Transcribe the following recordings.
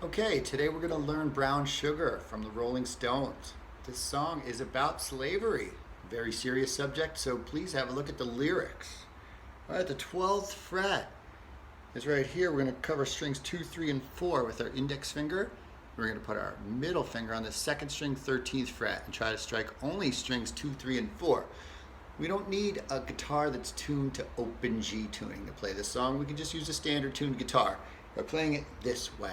Okay, today we're going to learn Brown Sugar from the Rolling Stones. This song is about slavery. Very serious subject, so please have a look at the lyrics. All right, the 12th fret is right here. We're going to cover strings 2, 3, and 4 with our index finger. We're going to put our middle finger on the second string, 13th fret, and try to strike only strings 2, 3, and 4. We don't need a guitar that's tuned to open G tuning to play this song. We can just use a standard tuned guitar. We're playing it this way.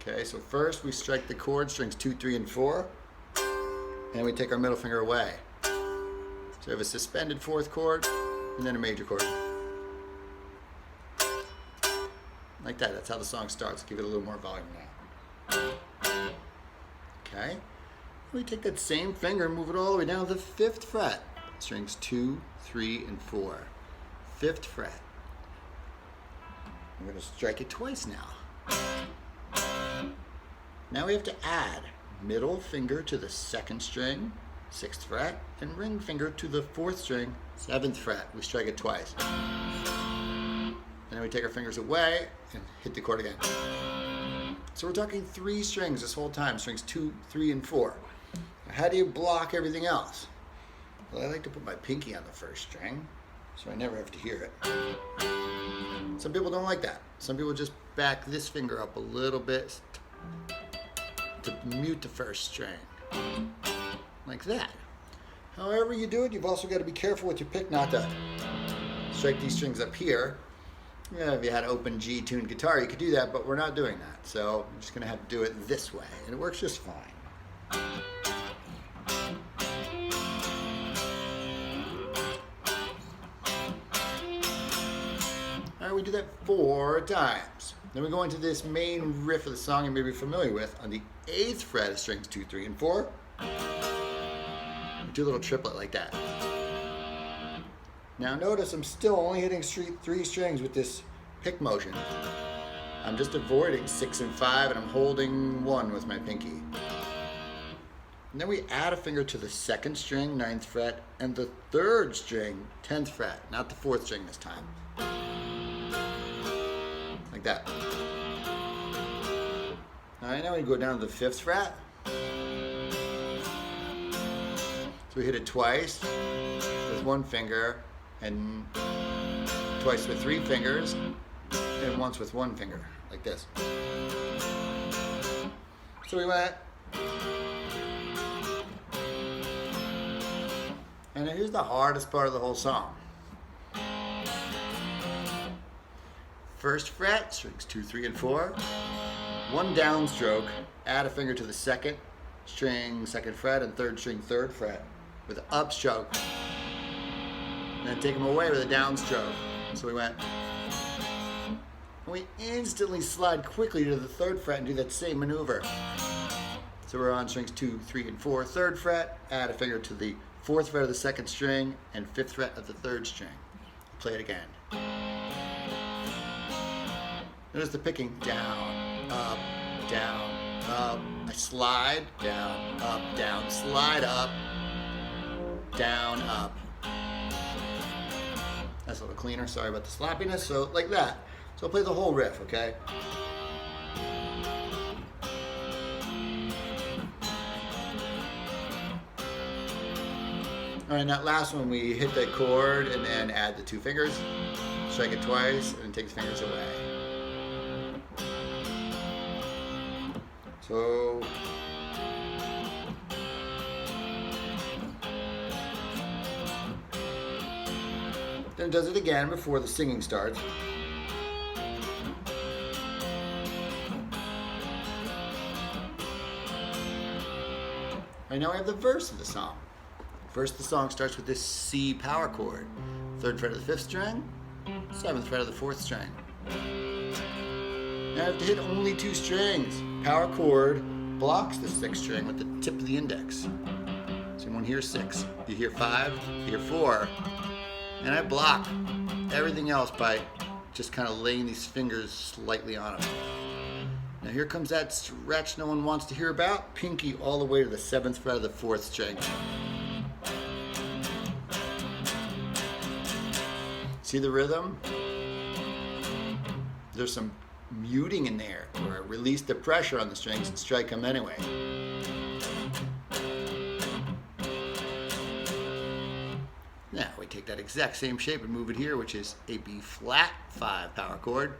Okay, so first we strike the chord strings 2, 3, and 4, and we take our middle finger away. So we have a suspended fourth chord, and then a major chord. Like that, that's how the song starts. Give it a little more volume now. Okay, we take that same finger and move it all the way down to the 5th fret. Strings 2, 3, and 4. 5th fret. We're going to strike it twice now. Now we have to add middle finger to the 2nd string, 6th fret, and ring finger to the 4th string, 7th fret. We strike it twice. And then we take our fingers away and hit the chord again. So we're talking 3 strings this whole time, strings 2, 3, and 4. How do you block everything else? Well, I like to put my pinky on the 1st string, so I never have to hear it. Some people don't like that. Some people just back this finger up a little bit to mute the 1st string, like that. However you do it, you've also got to be careful with your pick not to strike these strings up here. Yeah, if you had an open G tuned guitar, you could do that, but we're not doing that. So I'm just going to have to do it this way, and it works just fine. All right, we do that 4 times. Then we go into this main riff of the song you may be familiar with on the 8th fret of strings 2, 3, and 4. We do a little triplet like that. Now notice I'm still only hitting 3 strings with this pick motion. I'm just avoiding 6 and 5, and I'm holding 1 with my pinky. And then we add a finger to the 2nd string, 9th fret, and the 3rd string, 10th fret, not the 4th string this time. Like that. Alright, now we go down to the 5th fret. So we hit it twice with 1 finger, and twice with 3 fingers, and once with 1 finger, like this. So we went. And here's the hardest part of the whole song. 1st fret, strings 2, 3, and 4. 1 downstroke, add a finger to the 2nd string, 2nd fret, and 3rd string, 3rd fret, with an upstroke. And then take them away with a downstroke. So we went. And we instantly slide quickly to the 3rd fret and do that same maneuver. So we're on strings 2, 3, and 4, 3rd fret, add a finger to the 4th fret of the 2nd string, and 5th fret of the 3rd string. Play it again. Notice the picking down, up, down, up. I slide, down, slide up, down, up. That's a little cleaner. Sorry about the sloppiness. So like that. So I'll play the whole riff, okay? All right, that last one we hit the chord and then add the 2 fingers, strike it twice, and then take the fingers away. So then it does it again before the singing starts. Right now we have the verse of the song. First, the song starts with this C power chord. 3rd fret of the 5th string, 7th fret of the 4th string. Now I have to hit only 2 strings. Power chord blocks the 6th string with the tip of the index. So you won't hear 6. You hear 5, you hear 4. And I block everything else by just kind of laying these fingers slightly on them. Now here comes that stretch no one wants to hear about. Pinky all the way to the 7th fret of the 4th string. See the rhythm? There's some muting in there, or release the pressure on the strings and strike them anyway. Now we take that exact same shape and move it here, which is a B flat 5 power chord.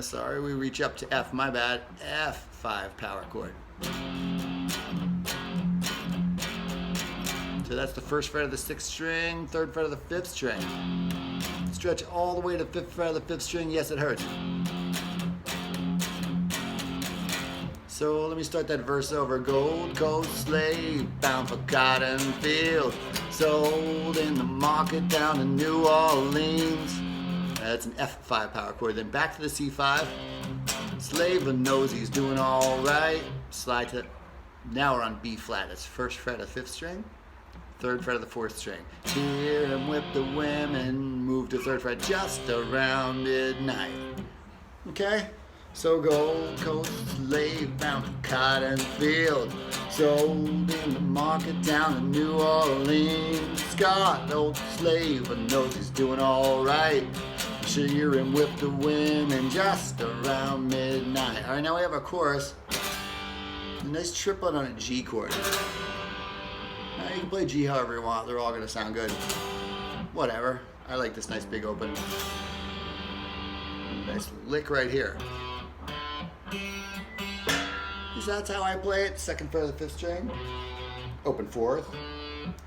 Sorry, we reach up to F, my bad, F 5 power chord. So that's the 1st fret of the 6th string, 3rd fret of the 5th string. Stretch all the way to the 5th fret of the 5th string. Yes, it hurts. So let me start that verse over. Gold Coast slave, bound for cotton field, sold in the market down in New Orleans. That's an F5 power chord. Then back to the C5. Slave knows he's doing all right. Slide to, now we're on B flat. That's 1st fret of the 5th string, 3rd fret of the 4th string. Cheer and whip the women, move to 3rd fret just around midnight. Okay? So Gold Coast slave, bound for cotton field, sold in the market down in New Orleans. Scott, old slave, knows he's doing all right. Cheer and whip the women just around midnight. All right, now we have our chorus. A nice triplet on a G chord. Now you can play G however you want. They're all going to sound good. Whatever. I like this nice big open. Nice lick right here. So that's how I play it. 2nd fret of the 5th string. Open 4th.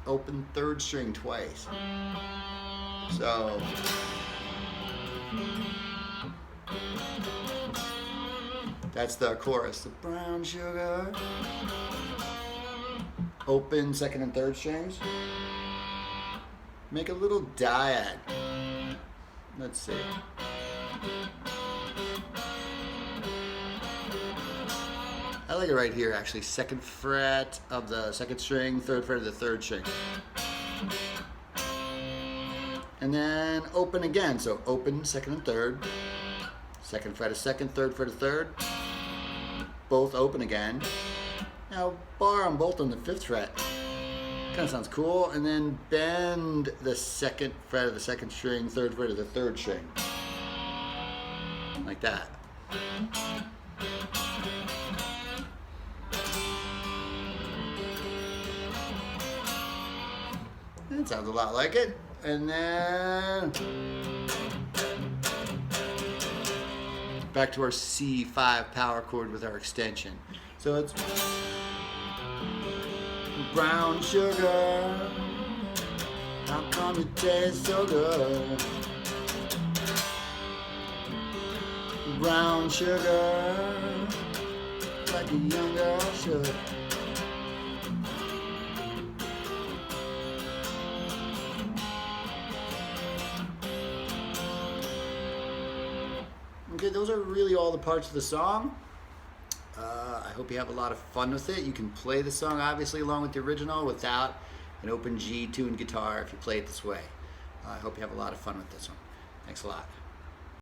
Open 3rd string twice. So that's the chorus. The brown sugar. Open 2nd and 3rd strings. Make a little dyad. Let's see. I like it right here actually. 2nd fret of the 2nd string, 3rd fret of the 3rd string. And then open again. So open 2nd and 3rd. 2nd fret of 2nd, 3rd fret of 3rd. Both open again. Now bar them both on the 5th fret. Kind of sounds cool. And then bend the 2nd fret of the 2nd string, 3rd fret of the 3rd string. Like that. That sounds a lot like it. And then back to our C5 power chord with our extension. So it's brown sugar, how come it tastes so good? Brown sugar, like a young girl should. Okay, those are really all the parts of the song. I hope you have a lot of fun with it. You can play the song obviously along with the original without an open G tuned guitar if you play it this way. I hope you have a lot of fun with this one. Thanks a lot.